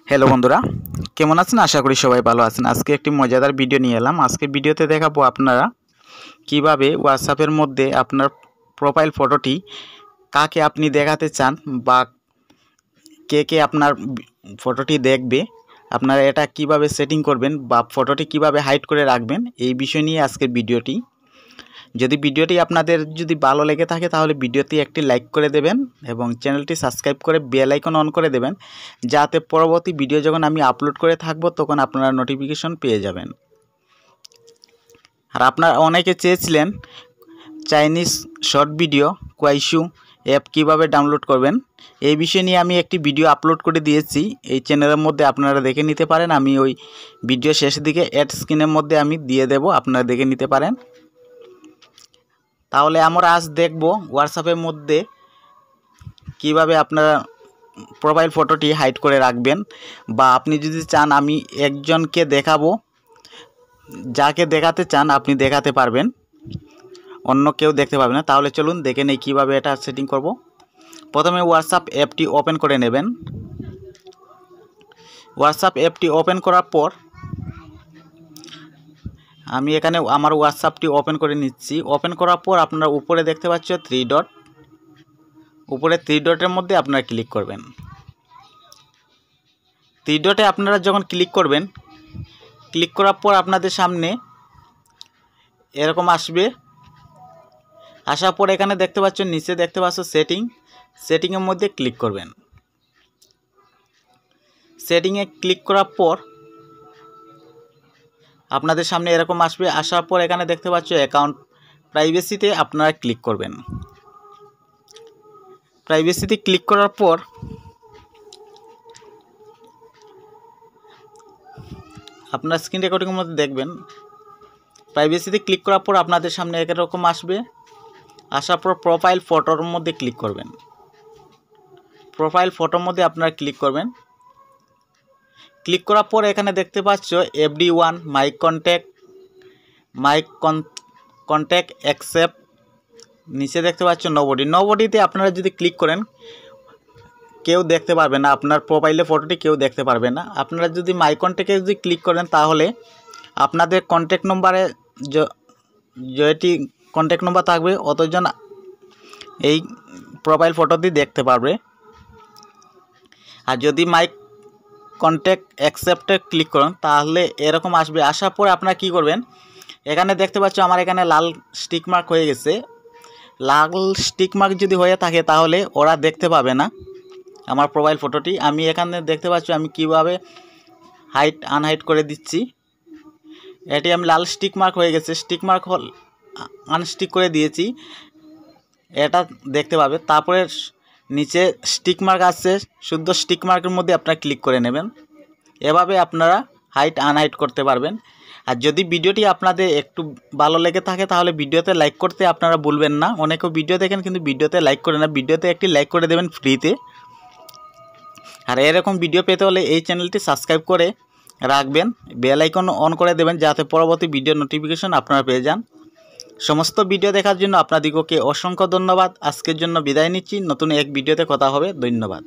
Hello বন্ধুরা, কেমন আছেন? আশা করি সবাই ভালো আছেন। আজকে একটি মজাদার ভিডিও নিয়ে এলাম। আজকে ভিডিওতে দেখাবো আপনারা কিভাবে হোয়াটসঅ্যাপের মধ্যে আপনার প্রোফাইল ফটোটি কাকে আপনি দেখাতে চান বা কে কে আপনার ফটোটি দেখবে, আপনারা এটা কিভাবে সেটিং করবেন বা ফটোটি কিভাবে হাইড করে রাখবেন, এই বিষয় নিয়ে আজকের ভিডিওটি। যদি ভিডিওটি আপনাদের ভালো লেগে থাকে তাহলে ভিডিওটি একটি লাইক করে দেবেন এবং চ্যানেলটি সাবস্ক্রাইব করে বেল আইকন অন করে দেবেন, যাতে পরবর্তী ভিডিও যখন আমি আপলোড করে থাকব তখন আপনারা নোটিফিকেশন পেয়ে যাবেন। আর আপনারা অনেকে চেয়েছিলেন চাইনিজ শর্ট ভিডিও কোয়াইশু অ্যাপ কীভাবে ডাউনলোড করবেন, এই বিষয় নিয়ে আমি একটি ভিডিও আপলোড করে দিয়েছি এই চ্যানেলের মধ্যে, আপনারা দেখে নিতে পারেন। আমি ওই ভিডিও শেষের দিকে অ্যাড স্ক্রিনের মধ্যে আমি দিয়ে দেব, আপনারা দেখে নিতে পারেন। তাহলে আমরা আজ দেখব হোয়াটসঅ্যাপের মধ্যে কিভাবে আপনারা প্রোফাইল ফটোটি হাইড করে রাখবেন, বা আপনি যদি চান আমি একজনকে দেখাবো, যাকে দেখাতে চান আপনি দেখাতে পারবেন, অন্য কেউ দেখতে পাবে না। তাহলে চলুন দেখে নেই কীভাবে এটা সেটিং করব। প্রথমে হোয়াটসঅ্যাপ অ্যাপটি ওপেন করে নেবেন। হোয়াটসঅ্যাপ অ্যাপটি ওপেন করার পর আমি এখানে আমার হোয়াটসঅ্যাপটি ওপেন করে নিচ্ছি। ওপেন করার পর আপনারা উপরে দেখতে পাচ্ছ 3 ডট, উপরে 3 ডটের মধ্যে আপনারা ক্লিক করবেন। 3 ডটে আপনারা যখন ক্লিক করবেন, ক্লিক করার পর আপনাদের সামনে এরকম আসবে। আসার পর এখানে দেখতে পাচ্ছ, নিচে দেখতে পাচ্ছ সেটিংয়ের মধ্যে ক্লিক করবেন। সেটিংয়ে ক্লিক করার পর আপনাদের সামনে এরকম আসবে। আসার পর এখানে দেখতে পাচ্ছ অ্যাকাউন্ট প্রাইভেসিতে আপনারা ক্লিক করবেন। প্রাইভেসিতে ক্লিক করার পর আপনার স্ক্রিন রেকর্ডিংয়ের মধ্যে দেখবেন, প্রাইভেসিতে ক্লিক করার পর আপনাদের সামনে এরকম আসবে। আসার পর প্রোফাইল ফটোর মধ্যে ক্লিক করবেন। প্রোফাইল ফটোর মধ্যে আপনারা ক্লিক করবেন। ক্লিক করার পর এখানে দেখতে পাচ্ছ everyone, মাই কন্ট্যাক্ট অ্যাকসেপ্ট, নিচে দেখতে পাচ্ছ নোবডিতে আপনারা যদি ক্লিক করেন কেউ দেখতে পারবে না, আপনার প্রোফাইলে ফটোটি কেউ দেখতে পারবে না। আপনারা যদি মাই কন্ট্যাক্টে যদি ক্লিক করেন তাহলে আপনাদের কন্ট্যাক্ট নম্বরে যেটি কন্ট্যাক্ট নম্বর থাকবে অতজন এই প্রোফাইল ফটোটি দেখতে পারবে। আর যদি মাই কন্ট্যাক্ট অ্যাকসেপ্টে ক্লিক করেন তাহলে এরকম আসবে। আসার পর আপনারা কি করবেন, এখানে দেখতে পাচ্ছ আমার এখানে লাল স্টিক মার্ক হয়ে গেছে। লাল স্টিক মার্ক যদি হয়ে থাকে তাহলে ওরা দেখতে পাবে না আমার প্রোফাইল ফটোটি। আমি এখানে দেখতে পাচ্ছি আমি কিভাবে হাইড আনহাইড করে দিচ্ছি। এটি আমি লাল স্টিক মার্ক হয়ে গেছে, স্টিক মার্ক আনস্টিক করে দিয়েছি, এটা দেখতে পাবে। তারপরে নিচে স্টিক মার্ক আছে, শুদ্ধ স্টিক মার্কের মধ্যে আপনারা ক্লিক করে নেবেন। এভাবে আপনারা হাইড আনহাইড করতে পারবেন। আর যদি ভিডিওটি আপনাদের একটু ভালো লেগে থাকে তাহলে ভিডিওতে লাইক করতে আপনারা ভুলবেন না। অনেকেও ভিডিও দেখেন কিন্তু ভিডিওতে লাইক করে না, ভিডিওতে একটি লাইক করে দেবেন ফ্রিতে। আর এরকম ভিডিও পেতে হলে এই চ্যানেলটি সাবস্ক্রাইব করে রাখবেন, বেল আইকন অন করে দেবেন, যাতে পরবর্তী ভিডিও নোটিফিকেশন আপনারা পেয়ে যান। সমস্ত ভিডিও দেখার জন্য আপনাদিগকে অসংখ্য ধন্যবাদ। আজকের জন্য বিদায় নিচ্ছি, নতুন এক ভিডিওতে কথা হবে। ধন্যবাদ।